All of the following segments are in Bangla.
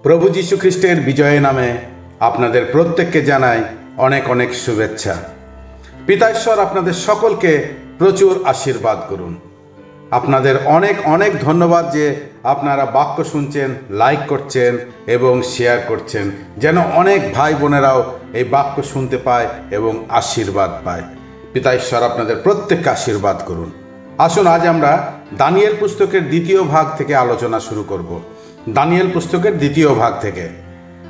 প্রভু যীশু খ্রিস্টের বিজয় নামে আপনাদের প্রত্যেককে জানাই অনেক অনেক শুভেচ্ছা। পিতা ঈশ্বর আপনাদের সকলকে প্রচুর আশীর্বাদ করুন। আপনাদের অনেক অনেক ধন্যবাদ যে আপনারা বাক্য শুনছেন, লাইক করছেন এবং শেয়ার করছেন, যেন অনেক ভাই বোনেরাও এই বাক্য শুনতে পায় এবং আশীর্বাদ পায়। পিতা ঈশ্বর আপনাদের প্রত্যেককে আশীর্বাদ করুন। আসুন আজ আমরা দানিয়েল পুস্তকের দ্বিতীয় ভাগ থেকে আলোচনা শুরু করব। দানিয়েল পুস্তকের দ্বিতীয় ভাগ থেকে।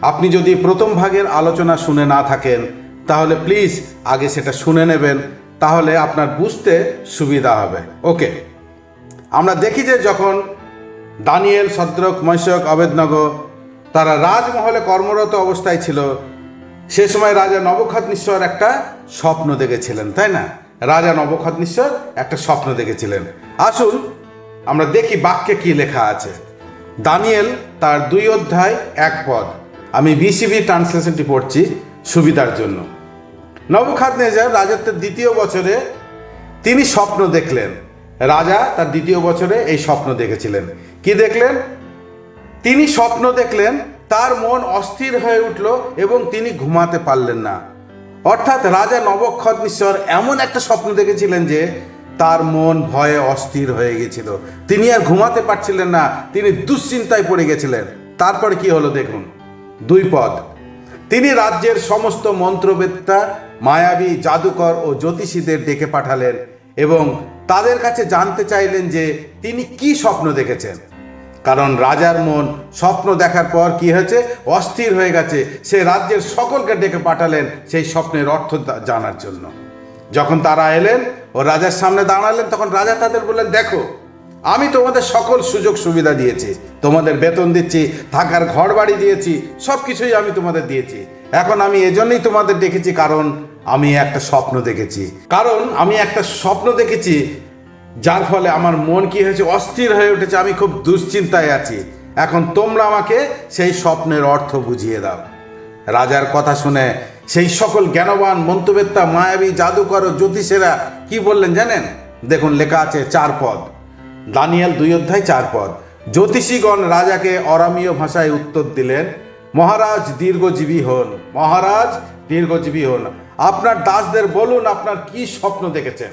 আপনি যদি প্রথম ভাগের আলোচনা শুনে না থাকেন তাহলে প্লিজ আগে সেটা শুনে নেবেন, তাহলে আপনার বুঝতে সুবিধা হবে। ওকে, আমরা দেখি যে যখন দানিয়েল, শদ্রক, মশক, অবেদনগো তারা রাজমহলে কর্মরত অবস্থায় ছিল, সে সময় রাজা নবুখাদনেছর একটা স্বপ্ন দেখেছিলেন, তাই না? রাজা নবুখাদনেছর একটা স্বপ্ন দেখেছিলেন। আসুন আমরা দেখি বাক্যে কি লেখা আছে। দানিয়েল তার 2 অধ্যায় 1 পদ, আমি বিসিবি ট্রান্সলেশনটি পড়ছি সুবিধার জন্য। নবুখাদনেছর রাজত্বের 2য় বছরে তিনি স্বপ্ন দেখলেন। রাজা তার 2য় বছরে এই স্বপ্ন দেখেছিলেন। কি দেখলেন? তিনি স্বপ্ন দেখলেন, তার মন অস্থির হয়ে উঠল এবং তিনি ঘুমাতে পারলেন না। অর্থাৎ রাজা নবুখাদনেছর এমন একটা স্বপ্ন দেখেছিলেন যে তার মন ভয়ে অস্থির হয়ে গেছিল, তিনি আর ঘুমাতে পারছিলেন না, তিনি দুশ্চিন্তায় পড়ে গেছিলেন। তারপরে কি হলো দেখুন, 2 পদ, তিনি রাজ্যের সমস্ত মন্ত্রবেত্তা, মায়াবী, জাদুকর ও জ্যোতিষীদের ডেকে পাঠালেন এবং তাদের কাছে জানতে চাইলেন যে তিনি কি স্বপ্ন দেখেছেন। কারণ রাজার মন স্বপ্ন দেখার পর কি হয়েছে, অস্থির হয়ে গেছে। সে রাজ্যের সকলকে ডেকে পাঠালেন সেই স্বপ্নের অর্থ জানার জন্য। যখন তারা এলেন ও রাজার সামনে দাঁড়ালেন, তখন রাজা তাদের বললেন, দেখো, আমি তোমাদের সকল সুযোগ সুবিধা দিয়েছি, তোমাদের বেতন দিচ্ছি, থাকার ঘর বাড়ি দিয়েছি, সব কিছুই আমি তোমাদের দিয়েছি। এখন আমি এজন্যই তোমাদের ডেকেছি, কারণ আমি একটা স্বপ্ন দেখেছি, যার ফলে আমার মন কি হয়েছে, অস্থির হয়ে উঠেছে, আমি খুব দুশ্চিন্তায় আছি। এখন তোমরা আমাকে সেই স্বপ্নের অর্থ বুঝিয়ে দাও। রাজার কথা শুনে সেই সকল জ্ঞানবান, মন্ত্রবেত্তা, মায়াবী, জাদুকর ও জ্যোতিষেরা কি বললেন জানেন? দেখুন লেখা আছে 4 পদ, দানিয়েল 2 অধ্যায় 4 পদ। জ্যোতিষীগণ রাজাকে অরামীয় ভাষায় উত্তর দিলেন, মহারাজ দীর্ঘজীবী হন, মহারাজ দীর্ঘজীবী হন। আপনার দাসদের বলুন আপনার কি স্বপ্ন দেখেছেন,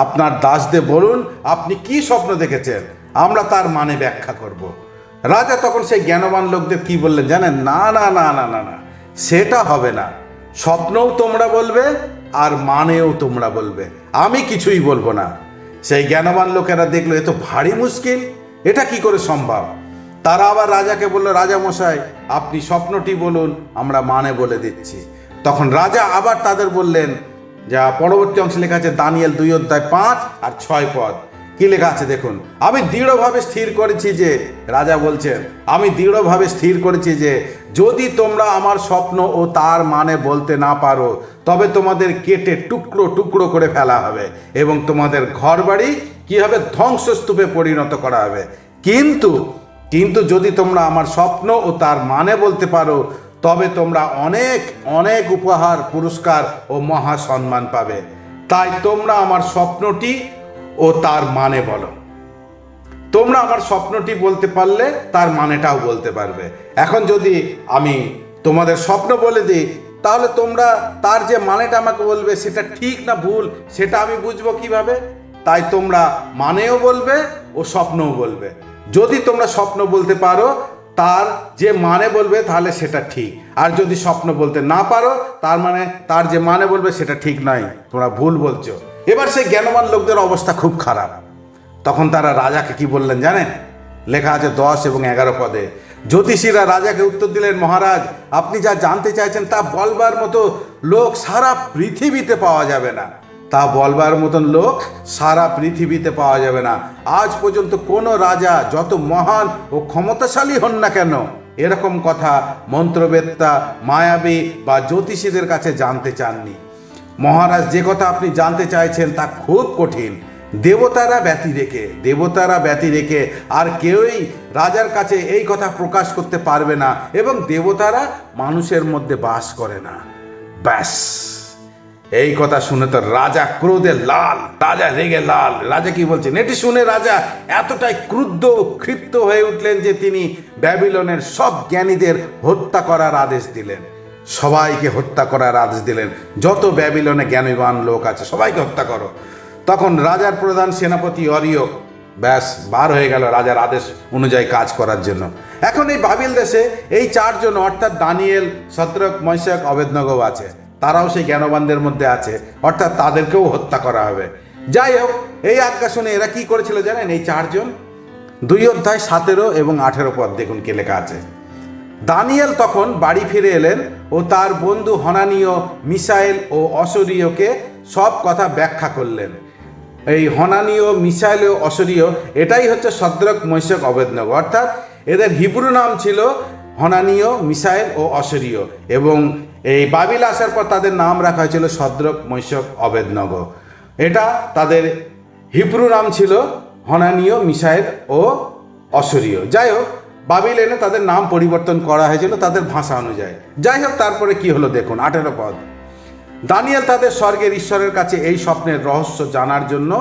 আপনার দাসদের বলুন আপনি কি স্বপ্ন দেখেছেন, আমরা তার মানে ব্যাখ্যা করব। রাজা তখন সেই জ্ঞানবান লোকদের কি বললেন জানেন? না না না না না না, সেটা হবে না। স্বপ্নও তোমরা বলবে আর মানেও তোমরা বলবে, আমি কিছুই বলবো না। সেই জ্ঞানবান লোকেরা দেখলো এ তো ভারী মুশকিল, এটা কি করে সম্ভব। তারা আবার রাজাকে বলল, রাজা মশাই আপনি স্বপ্নটি বলুন, আমরা মানে বলে দিচ্ছি। তখন রাজা আবার তাদের বললেন, যা পরবর্তী অংশে লেখা আছে দানিয়েল 2 অধ্যায় 5 আর 6 পদ। কি লেখা আছে দেখুন, আমি দৃঢ়ভাবে স্থির করেছি যে, রাজা বলছেন, আমি দৃঢ়ভাবে স্থির করেছি যে যদি তোমরা আমার স্বপ্ন ও তার মানে বলতে না পারো, তবে তোমাদের কেটে টুকরো টুকরো করে ফেলা হবে এবং তোমাদের ঘরবাড়ি কি হবে, ধ্বংসস্তূপে পরিণত করা হবে। কিন্তু যদি তোমরা আমার স্বপ্ন ও তার মানে বলতে পারো, তবে তোমরা অনেক অনেক উপহার, পুরস্কার ও মহা সম্মান পাবে। তাই তোমরা আমার স্বপ্নটি ও তার মানে বলো। তোমরা আমার স্বপ্নটি বলতে পারলে তার মানেটাও বলতে পারবে। এখন যদি আমি তোমাদের স্বপ্ন বলে দিই, তাহলে তোমরা তার যে মানেটা আমাকে বলবে সেটা ঠিক না ভুল সেটা আমি বুঝবো কিভাবে। তাই তোমরা মানেও বলবে ও স্বপ্নও বলবে। যদি তোমরা স্বপ্ন বলতে পারো, তার যে মানে বলবে তাহলে সেটা ঠিক, আর যদি স্বপ্ন বলতে না পারো, তার মানে তার যে মানে বলবে সেটা ঠিক নয়, তোমরা ভুল বলছো। এবার সেই জ্ঞানবান লোকদের অবস্থা খুব খারাপ। তখন তারা রাজাকে কি বললেন জানেন? লেখা আছে 10 এবং 11 পদে। জ্যোতিষীরা রাজাকে উত্তর দিলেন, মহারাজ আপনি যা জানতে চাইছেন তা বলবার মতো লোক সারা পৃথিবীতে পাওয়া যাবে না, তা বলবার মতন লোক সারা পৃথিবীতে পাওয়া যাবে না। আজ পর্যন্ত কোনো রাজা যত মহান ও ক্ষমতাশালী হন না কেন, এরকম কথা মন্ত্রবেত্তা, মায়াবী বা জ্যোতিষীদের কাছে জানতে চাননি। মহারাজ যে কথা আপনি জানতে চাইছেন তা খুব কঠিন। দেবতারা ব্যতি রেখে আর কেউই রাজার কাছে এই কথা প্রকাশ করতে পারবে না, এবং দেবতারা মানুষের মধ্যে বাস করে না। ব্যাস, এই কথা শুনে তো রাজা ক্রোধে লাল, রাজা রেগে লাল। রাজা কি বলছেন এটি শুনে রাজা এতটাই ক্রুদ্ধ ক্ষিপ্ত হয়ে উঠলেন যে তিনি ব্যাবিলনের সব জ্ঞানীদের হত্যা করার আদেশ দিলেন। সবাইকে হত্যা করার আদেশ দিলেন, যত ব্যাবিলনে জ্ঞানীবান লোক আছে সবাইকে হত্যা করো। তখন রাজার প্রধান সেনাপতি অরিয়ক ব্যাস বার হয়ে গেল রাজার আদেশ অনুযায়ী কাজ করার জন্য। এখন এই বাবিল দেশে এই চারজন অর্থাৎ দানিয়েল, শদ্রক, মশাক, অবেদনগো আছে, তারাও সেই জ্ঞানবানদের মধ্যে আছে, অর্থাৎ তাদেরকেও হত্যা করা হবে। যাই হোক, এই আজ্ঞা শুনে এরা কি করেছিল জানেন? এই চারজন 2 অধ্যায় 17 এবং 18 পদ দেখুন কি লেখা আছে। দানিয়েল তখন বাড়ি ফিরে এলেন ও তার বন্ধু হনানীয়, মিশায়েল ও অসরীয়কে সব কথা ব্যাখ্যা করলেন। এই হনানীয়, মিশায়েল ও অসরীয় এটাই হচ্ছে শদ্রক, মশাক, অবেদনগো, অর্থাৎ এদের হিব্রু নাম ছিল হনানীয়, মিশায়েল ও অসরীয়, এবং এই বাবিল আসার পর তাদের নাম রাখা হয়েছিল শদ্রক, মশাক, অবেদনগো। এটা তাদের হিব্রু নাম ছিল হনানীয়, মিশায়েল ও অসরীয়। যাই হোক, বাবিল এনে তাদের নাম পরিবর্তন করা হয়েছিল তাদের ভাষা অনুযায়ী। যাই হোক, তারপরে কি হলো দেখুন 18 পদ। দানিয়েল তাদের স্বর্গের ঈশ্বরের কাছে এই স্বপ্নের রহস্য জানার জন্য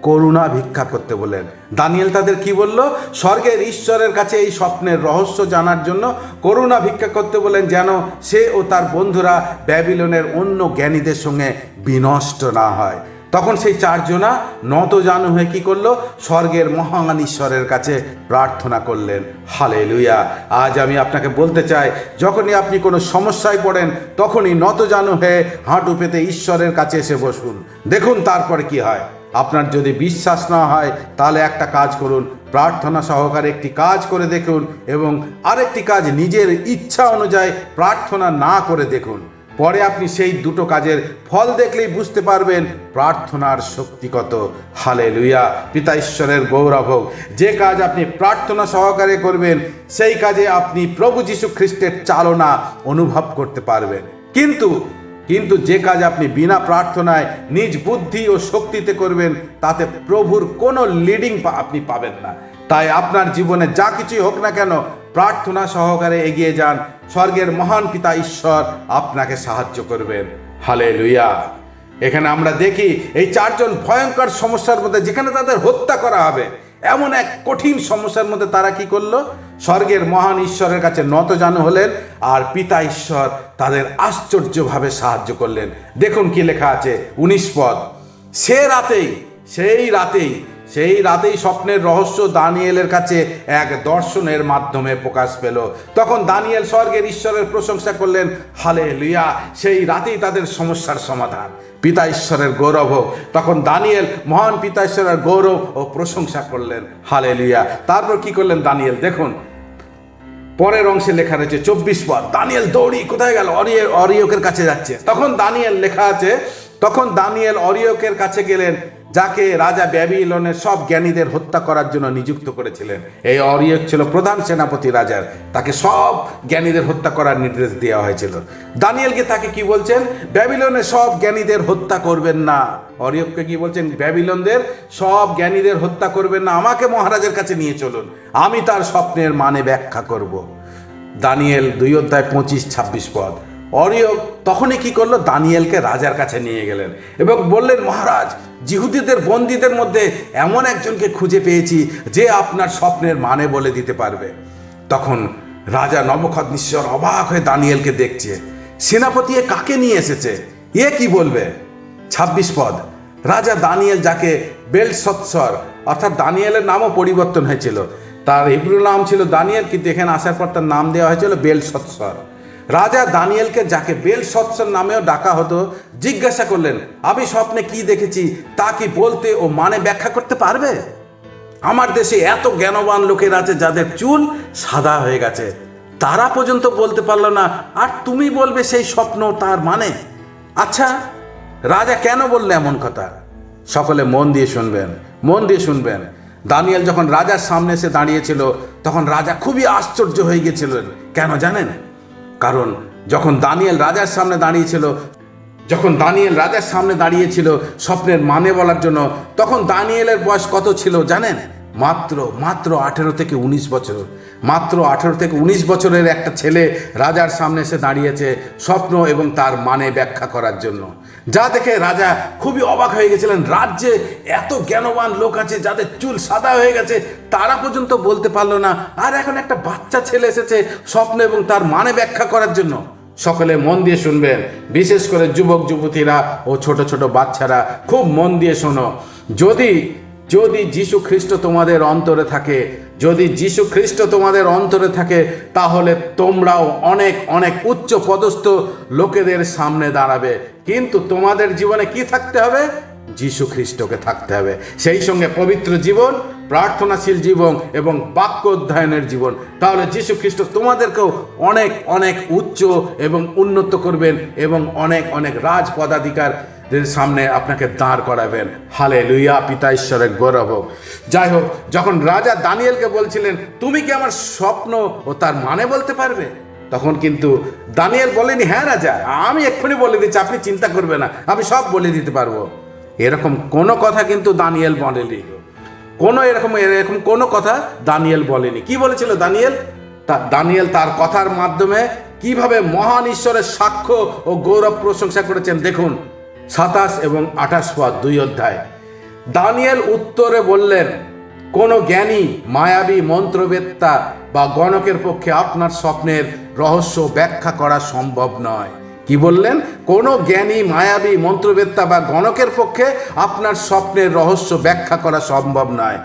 করুণা ভিক্ষা করতে বলেন। দানিয়েল তাদের কি বলল? স্বর্গের ঈশ্বরের কাছে এই স্বপ্নের রহস্য জানার জন্য করুণা ভিক্ষা করতে বলেন, যেন সে ও তার বন্ধুরা ব্যাবিলনের অন্য জ্ঞানীদের সঙ্গে বিনষ্ট না হয়। তখন সেই চারজনা নতজানু হয়ে কি করলো? স্বর্গের মহান ঈশ্বরের কাছে প্রার্থনা করলেন। হালেলুয়া! আজ আমি আপনাকে বলতে চাই, যখনই আপনি কোনো সমস্যায় পড়েন তখনই নতজানু হয়ে হাঁটু পেতে ঈশ্বরের কাছে এসে বসুন, দেখুন তারপরে কি হয়। আপনার যদি বিশ্বাস না হয় তাহলে একটা কাজ করুন, প্রার্থনা সহকারে একটি কাজ করে দেখুন এবং আরেকটি কাজ নিজের ইচ্ছা অনুযায়ী প্রার্থনা না করে দেখুন। পরে আপনি সেই দুটো কাজের ফল দেখলেই বুঝতে পারবেন প্রার্থনার শক্তি কত। হালেলুয়া! পিতা ঈশ্বরের গৌরব হোক। যে কাজ আপনি প্রার্থনা সহকারে করবেন সেই কাজে আপনি প্রভু যীশু খ্রিস্টের চালনা অনুভব করতে পারবেন। কিন্তু যে কাজ আপনি বিনা প্রার্থনায় নিজ বুদ্ধি ও শক্তিতে করবেন তাতে প্রভুর কোনো লিডিং আপনি পাবেন না। তাই আপনার জীবনে যা কিছুই হোক না কেন, প্রার্থনা সহকারে এগিয়ে যান, স্বর্গের মহান পিতা ঈশ্বর আপনাকে সাহায্য করবেন। হালেলুয়া! এখানে আমরা দেখি এই চারজন ভয়ঙ্কর সমস্যার মধ্যে, যেখানে তাদের হত্যা করা হবে, এমন এক কঠিন সমস্যার মধ্যে তারা কি করলো? স্বর্গের মহান ঈশ্বরের কাছে নতজানু হলেন, আর পিতা ঈশ্বর তাদের আশ্চর্যভাবে সাহায্য করলেন। দেখুন কি লেখা আছে 19 পদ। সেই রাতেই স্বপ্নের রহস্য দানিয়েলের কাছে এক দর্শনের মাধ্যমে প্রকাশ পেল। তখন দানিয়েল স্বর্গের ঈশ্বরের প্রশংসা করলেন। হালেলুয়া! সেই রাতেই তাদের সমস্যার সমাধান। পিতা ঈশ্বরের গৌরব হোক। তখন দানিয়েল মহান পিতা ঈশ্বরের গৌরব ও প্রশংসা করলেন। হালেলুয়া! তারপর কি করলেন দানিয়েল? দেখুন পরের অংশে লেখা রয়েছে 24 পদ। দানিয়েল দৌড়ি কোথায় গেল? অরিয়কের কাছে যাচ্ছে। তখন দানিয়েল লেখা আছে, তখন দানিয়েল অরিয়কের কাছে গেলেন, যাকে রাজা ব্যাবিলনের সব জ্ঞানীদের হত্যা করার জন্য নিযুক্ত করেছিলেন। এই অরিয়ক ছিল প্রধান সেনাপতি রাজার, তাকে সব জ্ঞানীদের হত্যা করার নির্দেশ দেওয়া হয়েছিল। দানিয়েলকে তাকে কি বলছেন? ব্যাবিলনের সব জ্ঞানীদের হত্যা করবেন না। অরিয়ককে কি বলছেন? ব্যাবিলনদের সব জ্ঞানীদের হত্যা করবেন না, আমাকে মহারাজের কাছে নিয়ে চলুন, আমি তার স্বপ্নের মানে ব্যাখ্যা করব। দানিয়েল 2 অধ্যায় 25-26 পদ। অরিয়ক তখনই কি করলো? দানিয়েলকে রাজার কাছে নিয়ে গেলেন এবং বললেন, মহারাজ, জিহুদীদের বন্দীদের মধ্যে এমন একজনকে খুঁজে পেয়েছি যে আপনার স্বপ্নের মানে বলে দিতে পারবে। তখন রাজা নবুকদনেছর অবাক হয়ে দানিয়েলকে দেখছে। সেনাপতি এ কাকে নিয়ে এসেছে? এ কি বলবে? 26 পদ। রাজা দানিয়েল, যাকে বেলশৎসর, অর্থাৎ দানিয়েলের নামও পরিবর্তন হয়েছিল, তার হিব্রু নাম ছিল দানিয়েল, কিন্তু এখানে আসার পর তার নাম দেওয়া হয়েছিল বেলশৎসর। রাজা দানিয়েলকে, যাকে বেলশৎসর নামেও ডাকা হতো, জিজ্ঞাসা করলেন, আমি স্বপ্নে কি দেখেছি তা কি বলতে ও মানে ব্যাখ্যা করতে পারবে? আমার দেশে এত জ্ঞানবান লোকের আছে যাদের চুল সাদা হয়ে গেছে, তারা পর্যন্ত বলতে পারলো না, আর তুমি বলবে সেই স্বপ্ন তার মানে? আচ্ছা, রাজা কেন বললে এমন কথা? সকলে মন দিয়ে শুনবেন। দানিয়েল যখন রাজার সামনে এসে দাঁড়িয়েছিল তখন রাজা খুবই আশ্চর্য হয়ে গেছিলেন। কেন জানেন? কারণ যখন দানিয়েল রাজার সামনে দাঁড়িয়েছিল স্বপ্নের মানে বলার জন্য, তখন দানিয়েলের বয়স কত ছিল জানেন? মাত্র মাত্র 18 থেকে 19 বছর, মাত্র 18 থেকে 19 বছরের একটা ছেলে রাজার সামনে এসে দাঁড়িয়েছে স্বপ্ন এবং তার মানে ব্যাখ্যা করার জন্য। যা দেখে রাজা খুবই অবাক হয়ে গেছিলেন। রাজ্যে এত জ্ঞানবান লোক আছে যাদের চুল সাদা হয়ে গেছে, তারা পর্যন্ত বলতে পারলো না, আর এখন একটা বাচ্চা ছেলে এসেছে স্বপ্ন এবং তার মানে ব্যাখ্যা করার জন্য। সকলে মন দিয়ে শুনবেন, বিশেষ করে যুবক যুবতীরা ও ছোট ছোট বাচ্চারা খুব মন দিয়ে শোনো। যদি যদি যীশু খ্রিস্ট তোমাদের অন্তরে থাকে, যদি যীশু খ্রিস্ট তোমাদের অন্তরে থাকে, তাহলে তোমরাও অনেক অনেক উচ্চ পদস্থ লোকেদের সামনে দাঁড়াবে। কিন্তু তোমাদের জীবনে কি থাকতে হবে? যীশু খ্রিস্টকে থাকতে হবে, সেই সঙ্গে পবিত্র জীবন, প্রার্থনাশীল জীবন এবং বাক্য অধ্যয়নের জীবন। তাহলে যীশু খ্রিস্ট তোমাদেরকেও অনেক অনেক উচ্চ এবং উন্নত করবেন এবং অনেক অনেক রাজ পদাধিকারদের সামনে আপনাকে দাঁড় করাবেন। হালেলুয়া, পিতা ঈশ্বরের গৌরব হোক। যাই হোক, যখন রাজা দানিয়েলকে বলছিলেন তুমি কি আমার স্বপ্ন ও তার মানে বলতে পারবে, তখন কিন্তু দানিয়েল বলেনি হ্যাঁ রাজা, আমি এক্ষুনি বলে দিচ্ছি, আপনি চিন্তা করবেন না, আমি সব বলে দিতে পারবো। এরকম কোনো কথা কিন্তু দানিয়েল বলেনি, এরকম কোনো কথা দানিয়েল বলেনি। কি বলেছিল দানিয়েল? দানিয়েল তার কথার মাধ্যমে কিভাবে মহান ঈশ্বরের সাক্ষ্য ও গৌরব প্রশংসা করেছেন দেখুন 27 এবং 28 পদ 2 অধ্যায়। দানিয়েল উত্তরে বললেন, কোনো জ্ঞানী, মায়াবী, মন্ত্রবেত্তা বা গণকের পক্ষে আপনার স্বপ্নের রহস্য ব্যাখ্যা করা সম্ভব নয়। কি বললেন? কোনো জ্ঞানী, মায়াবী, মন্ত্রবেত্তা বা গণকের পক্ষে আপনার স্বপ্নের রহস্য ব্যাখ্যা করা সম্ভব নয়।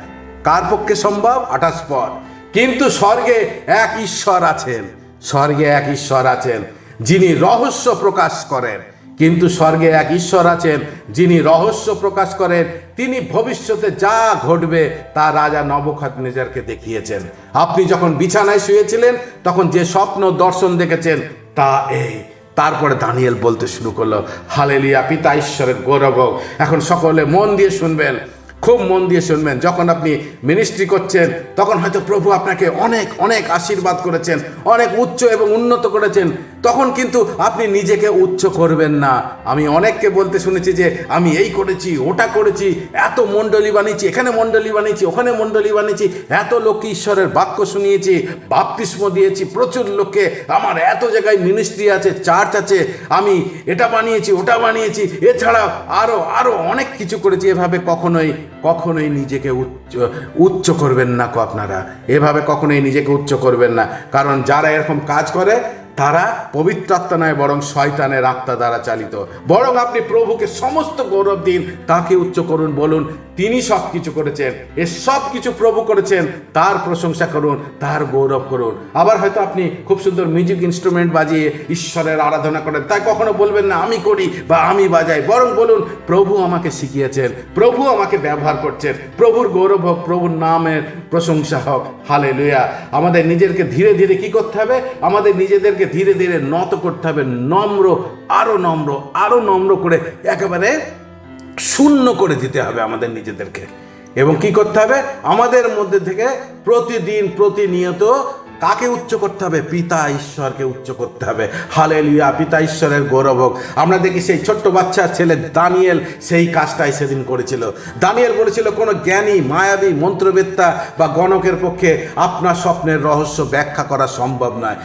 কার পক্ষে সম্ভব? 28 পদ। কিন্তু স্বর্গে এক ঈশ্বর আছেন, স্বর্গে এক ঈশ্বর আছেন যিনি রহস্য প্রকাশ করেন। কিন্তু স্বর্গে এক ঈশ্বর আছেন যিনি রহস্য প্রকাশ করেন। তিনি ভবিষ্যতে যা ঘটবে তা রাজা নবুকদনেজারকে দেখিয়েছেন। আপনি যখন বিছানায় শুয়েছিলেন তখন যে স্বপ্ন দর্শন দেখেছেন তা এই। তারপরে দানিয়েল বলতে শুরু করলো, হালেলুয়া, পিতা ঈশ্বরের গৌরব হোক। এখন সকলে মন দিয়ে শুনবেন, খুব মন দিয়ে শুনবেন। যখন আপনি মিনিস্ট্রি করছেন তখন হয়তো প্রভু আপনাকে অনেক অনেক আশীর্বাদ করেছেন, অনেক উচ্চ এবং উন্নত করেছেন, তখন কিন্তু আপনি নিজেকে উচ্চ করবেন না। আমি অনেককে বলতে শুনেছি যে আমি এই করেছি, ওটা করেছি, এত মণ্ডলী বানিয়েছি, এখানে মণ্ডলী বানিয়েছি, ওখানে মণ্ডলী বানিয়েছি, এত লোককে ঈশ্বরের বাক্য শুনিয়েছি, বাপ্তিস্ম দিয়েছি প্রচুর লোককে, আমার এত জায়গায় মিনিস্ট্রি আছে, চার্চ আছে, আমি এটা বানিয়েছি, ওটা বানিয়েছি, এছাড়াও আরো অনেক কিছু করেছি। এভাবে কখনোই নিজেকে উচ্চ করবেন না। আপনারা এভাবে কখনোই নিজেকে উচ্চ করবেন না, কারণ যারা এরকম কাজ করে তারা পবিত্র আত্মা নয়, বরং শয়তানের আত্মা দ্বারা চালিত। বরং আপনি প্রভুকে সমস্ত গৌরব দিন, তাকে উচ্চ করুন, বলুন তিনি সব কিছু করেছেন, এ সব কিছু প্রভু করেছেন, তার প্রশংসা করুন, তার গৌরব করুন। আবার হয়তো আপনি খুব সুন্দর মিউজিক ইনস্ট্রুমেন্ট বাজিয়ে ঈশ্বরের আরাধনা করেন, তাই কখনো বলবেন না আমি করি বা আমি বাজাই, বরং বলুন প্রভু আমাকে শিখিয়েছেন, প্রভু আমাকে ব্যবহার করছেন, প্রভুর গৌরব হোক, প্রভুর নামের প্রশংসা হোক। হালেলুয়া। আমাদের নিজেদেরকে ধীরে ধীরে কি করতে হবে? আমাদের নিজেদেরকে ধীরে ধীরে নত করতে হবে, আরো নম্র করে একেবারে শূন্য করে দিতে হবে আমাদের নিজেদেরকে। এবং কি করতে হবে? আমাদের মধ্যে থেকে প্রতিনিয়ত কাকে উচ্চ করতে হবে? পিতা ঈশ্বরকে উচ্চ করতে হবে। হালেলুয়া, পিতা ঈশ্বরের গৌরব হোক। আমরা দেখি সেই ছোট্ট বাচ্চা ছেলে দানিয়েল সেই কাজটাই সেদিন করেছিল। দানিয়েল বলেছিল কোনো জ্ঞানী, মায়াবী, মন্ত্রবেত্তা বা গণকের পক্ষে আপনার স্বপ্নের রহস্য ব্যাখ্যা করা সম্ভব নয়।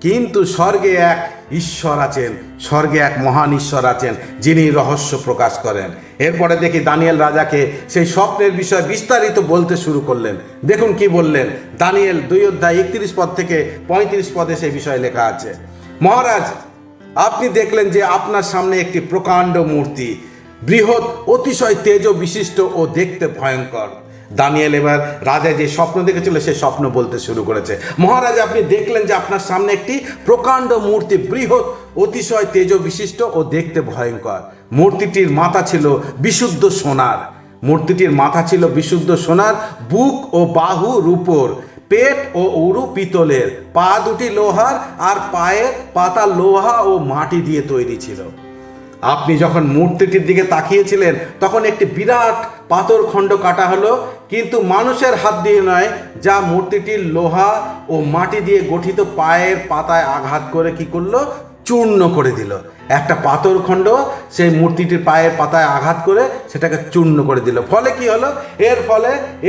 কিন্তু স্বর্গে এক ঈশ্বর আছেন, স্বর্গে এক মহান ঈশ্বর আছেন যিনি রহস্য প্রকাশ করেন। এরপরে দেখি দানিয়েল রাজাকে সেই স্বপ্নের বিষয়ে বিস্তারিত বলতে শুরু করলেন। দেখুন কি বললেন। দানিয়েল 2 অধ্যায় 31 পদ থেকে 35 পদে সেই বিষয়ে লেখা আছে। মহারাজ, আপনি দেখলেন যে আপনার সামনে একটি প্রকাণ্ড মূর্তি, বৃহৎ, অতিশয় তেজ বিশিষ্ট ও দেখতে ভয়ঙ্কর। দানিয়েল এবার রাজা যে স্বপ্ন দেখেছিল সেই স্বপ্ন বলতে শুরু করেছে। মহারাজ, আপনি দেখলেন যে আপনার সামনে একটি প্রকাণ্ড মূর্তি, বৃহৎ, অতিশয় তেজ বিশিষ্ট ও দেখতে ভয়ঙ্কর। মূর্তিটির মাথা ছিল বিশুদ্ধ সোনার, বুক ও বাহু রূপোর, পেট ও উরু পিতলের, পা দুটি লোহার আর পায়ের পাতা লোহা ও মাটি দিয়ে তৈরি ছিল। আপনি যখন মূর্তিটির দিকে তাকিয়েছিলেন তখন একটি বিরাট পাথর খণ্ড কাটা হলো, কিন্তু মানুষের হাত দিয়ে নয়, যা মূর্তিটির লোহা ও মাটি দিয়ে গঠিত পায়ের পাতায় আঘাত করে কি করলো? চূর্ণ করে দিল। একটা পাথরখণ্ড সেই মূর্তিটির পায়ের পাতায় আঘাত করে সেটাকে চূর্ণ করে দিল। ফলে কি হলো?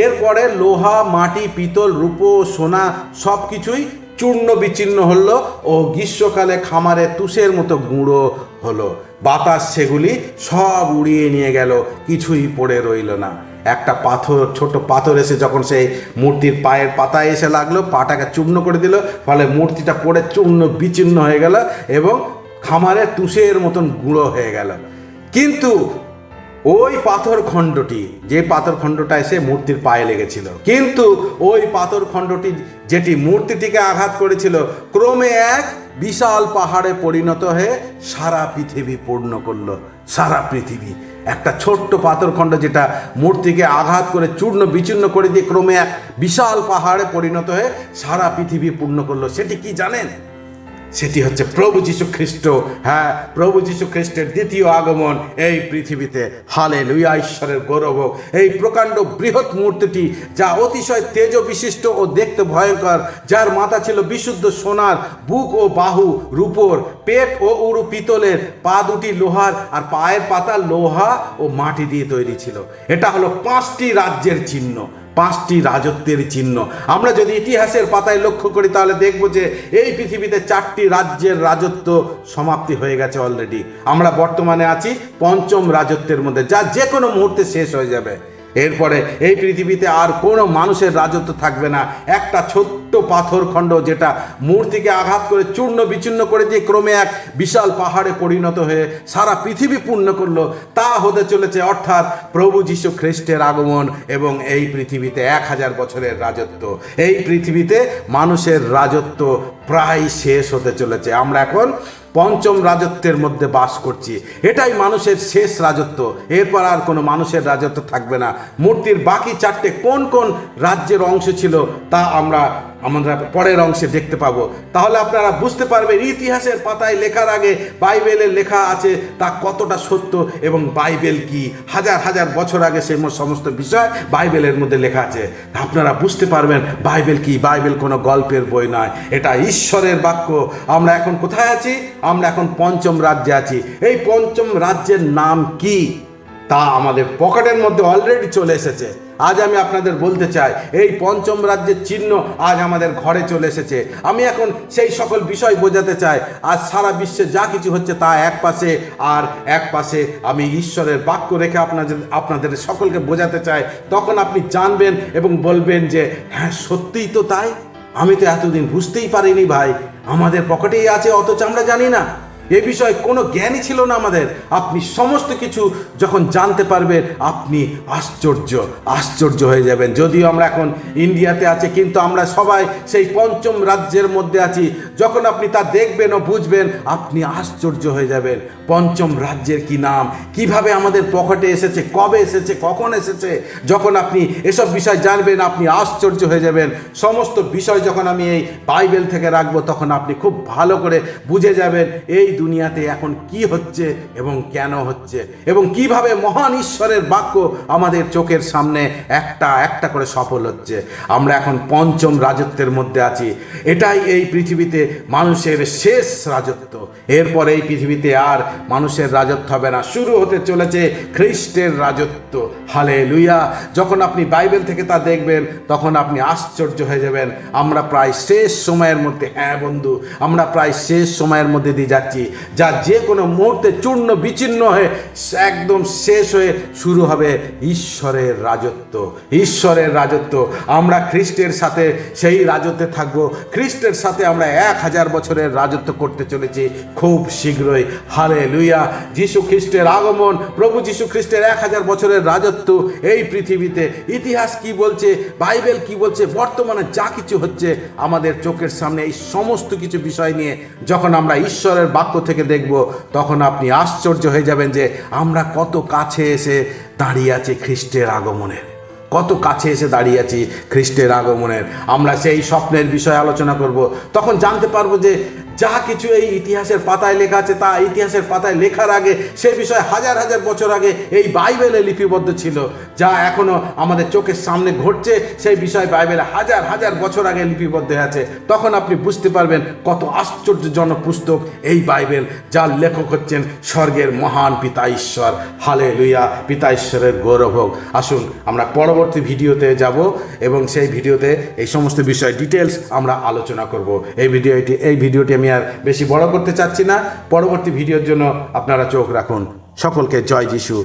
এরপরে লোহা, মাটি, পিতল, রূপো, সোনা সব কিছুই চূর্ণ বিচূর্ণ হলো ও গ্রীষ্মকালে খামারে তুষের মতো গুঁড়ো হলো। বাতাস সেগুলি সব উড়িয়ে নিয়ে গেল, কিছুই পড়ে রইল না। একটা ছোট পাথর এসে যখন সেই মূর্তির পায়ের পাতায় এসে লাগলো, পাটাকে চূর্ণ করে দিল, ফলে মূর্তিটা পড়ে চূর্ণ বিচূর্ণ হয়ে গেল এবং খামারে তুষের মতন গুঁড়ো হয়ে গেল। কিন্তু ওই পাথরখণ্ডটি, যে পাথরখণ্ডটা এসে মূর্তির পায়ে লেগেছিল, কিন্তু ওই পাথরখণ্ডটি যেটি মূর্তিটিকে আঘাত করেছিল, ক্রমে এক বিশাল পাহাড়ে পরিণত হয়ে সারা পৃথিবী পূর্ণ করলো। সারা পৃথিবী একটা ছোট্ট পাথরখণ্ড যেটা মূর্তিকে আঘাত করে চূর্ণ বিচূর্ণ করে দিয়ে ক্রমে এক বিশাল পাহাড়ে পরিণত হয়ে সারা পৃথিবী পূর্ণ করলো। সেটি কি জানেন? সেটি হচ্ছে প্রভু যীশু খ্রিস্ট। হ্যাঁ, প্রভু যীশু খ্রিস্টের দ্বিতীয় আগমন এই পৃথিবীতে। হালেলুয়া, ঈশ্বরের গৌরব। এই প্রকাণ্ড বৃহৎ মূর্তিটি, যা অতিশয় তেজ বিশিষ্ট ও দেখতে ভয়ঙ্কর, যার মাথা ছিল বিশুদ্ধ সোনার, বুক ও বাহু রূপোর, পেট ও উরু পিতলের, পা দুটি লোহার আর পায়ের পাতা লোহা ও মাটি দিয়ে তৈরি ছিল। এটা হলো 5টি রাজ্যের চিহ্ন, 5টি রাজত্বের চিহ্ন। আমরা যদি ইতিহাসের পাতায় লক্ষ্য করি তাহলে দেখব যে এই পৃথিবীতে 4টি রাজ্যের রাজত্ব সমাপ্তি হয়ে গেছে অলরেডি। আমরা বর্তমানে আছি 5ম রাজত্বের মধ্যে, যা যে কোনো মুহূর্তে শেষ হয়ে যাবে। এরপরে এই পৃথিবীতে আর কোনো মানুষের রাজত্ব থাকবে না। একটা ছোট্ট পাথরখণ্ড যেটা মূর্তিকে আঘাত করে চূর্ণ বিচূর্ণ করে দিয়ে ক্রমে এক বিশাল পাহাড়ে পরিণত হয়ে সারা পৃথিবী পূর্ণ করলো, তা হতে চলেছে অর্থাৎ প্রভু যীশু খ্রিস্টের আগমন এবং এই পৃথিবীতে 1000 বছরের রাজত্ব। এই পৃথিবীতে মানুষের রাজত্ব প্রায় শেষ হতে চলেছে। আমরা এখন 5ম রাজত্বের মধ্যে বাস করছি। এটাই মানুষের শেষ রাজত্ব। এরপর আর কোনো মানুষের রাজত্ব থাকবে না। মূর্তির বাকি 4টে কোন কোন রাজ্যের অংশ ছিল তা আমরা পরের অংশে দেখতে পাবো। তাহলে আপনারা বুঝতে পারবেন ইতিহাসের পাতায় লেখার আগে বাইবেলের লেখা আছে তা কতটা সত্য এবং বাইবেল কি। হাজার হাজার বছর আগে সেই সমস্ত বিষয় বাইবেলের মধ্যে লেখা আছে। আপনারা বুঝতে পারবেন বাইবেল কি। বাইবেল কোনো গল্পের বই নয়, এটা ঈশ্বরের বাক্য। আমরা এখন কোথায় আছি? আমরা এখন 5ম রাজ্যে আছি। এই 5ম রাজ্যের নাম কি তা আমাদের পকেটের মধ্যে অলরেডি চলে এসেছে। আজ আমি আপনাদের বলতে চাই, এই 5ম রাজ্যের চিহ্ন আজ আমাদের ঘরে চলে এসেছে। আমি এখন সেই সকল বিষয় বোঝাতে চাই। আজ সারা বিশ্বে যা কিছু হচ্ছে তা এক পাশে, আর এক পাশে আমি ঈশ্বরের বাক্য রেখে আপনাদের সকলকে বোঝাতে চাই। তখন আপনি জানবেন এবং বলবেন যে হ্যাঁ, সত্যিই তো তাই। আমি তো এতদিন বুঝতেই পারিনি ভাই, আমাদের পকেটেই আছে অথচ আমরা জানি না। এ বিষয়ে কোনো জ্ঞানই ছিল না আমাদের। আপনি সমস্ত কিছু যখন জানতে পারবেন আপনি আশ্চর্য হয়ে যাবেন। যদিও আমরা এখন ইন্ডিয়াতে আছি, কিন্তু আমরা সবাই সেই 5ম রাজ্যের মধ্যে আছি। যখন আপনি তা দেখবেন ও বুঝবেন আপনি আশ্চর্য হয়ে যাবেন। 5ম রাজ্যের কি নাম, কিভাবে আমাদের পকেটে এসেছে, কবে এসেছে, কখন এসেছে, যখন আপনি এসব বিষয় জানবেন আপনি আশ্চর্য হয়ে যাবেন। সমস্ত বিষয় যখন আমি এই বাইবেল থেকে রাখবো তখন আপনি খুব ভালো করে বুঝে যাবেন এই দুনিয়াতে এখন কি হচ্ছে এবং কেন হচ্ছে এবং কিভাবে মহান ঈশ্বরের বাক্য আমাদের চোখের সামনে একটা একটা করে সফল হচ্ছে। আমরা এখন 5ম রাজত্বের মধ্যে আছি। এটাই এই পৃথিবীতে মানুষের শেষ রাজত্ব। এরপর এই পৃথিবীতে আর মানুষের রাজত্ব হবে না, শুরু হতে চলেছে খ্রিস্টের রাজত্ব। হালেলুয়া! যখন আপনি বাইবেল থেকে তা দেখবেন তখন আপনি আশ্চর্য হয়ে যাবেন। আমরা প্রায় শেষ সময়ের মধ্যে, হ্যাঁ বন্ধু, আমরা প্রায় শেষ সময়ের মধ্যে দিয়ে যাচ্ছি, যা যে কোনো মুহূর্তে চূর্ণ বিচ্ছিন্ন হয়ে একদম শেষ হয়ে শুরু হবে ঈশ্বরের রাজত্ব। ঈশ্বরের রাজত্ব। আমরা খ্রিস্টের সাথে সেই রাজত্বে থাকবো। খ্রিস্টের সাথে আমরা 1000 বছরের রাজত্ব করতে চলেছি খুব শীঘ্রই। হালেলুয়া! যীশু খ্রিস্টের আগমন, প্রভু যীশু খ্রিস্টের 1000 বছরের রাজত্ব এই পৃথিবীতে। ইতিহাস কি বলছে, বাইবেল কি বলছে, বর্তমানে যা কিছু হচ্ছে আমাদের চোখের সামনে, এই সমস্ত কিছু বিষয় নিয়ে যখন আমরা ঈশ্বরের বাক্য থেকে দেখব তখন আপনি আশ্চর্য হয়ে যাবেন যে আমরা কত কাছে এসে দাঁড়িয়ে আছি খ্রিস্টের আগমনের। কত কাছে এসে দাঁড়িয়ে আছি খ্রিস্টের আগমনের। আমরা সেই স্বপ্নের বিষয়ে আলোচনা করব। তখন জানতে পারবো যে যা কিছু এই ইতিহাসের পাতায় লেখা আছে তা ইতিহাসের পাতায় লেখার আগে সে বিষয়ে হাজার হাজার বছর আগে এই বাইবেলে লিপিবদ্ধ ছিল। যা এখনো আমাদের চোখের সামনে ঘটছে সেই বিষয় বাইবেলে হাজার হাজার বছর আগে লিপিবদ্ধ আছে। তখন আপনি বুঝতে পারবেন কত আশ্চর্যজনক পুস্তক এই বাইবেল, যার লেখক হচ্ছেন স্বর্গের মহান পিতা ঈশ্বর। হালেলুয়া, পিতা ঈশ্বরের গৌরব হোক। আসুন আমরা পরবর্তী ভিডিওতে যাব এবং সেই ভিডিওতে এই সমস্ত বিষয় ডিটেলস আমরা আলোচনা করব। এই ভিডিওটি আমি আর বেশি বড় করতে চাচ্ছি না। পরবর্তী ভিডিওর জন্য আপনারা চোখ রাখুন। সকলকে জয় যিশু।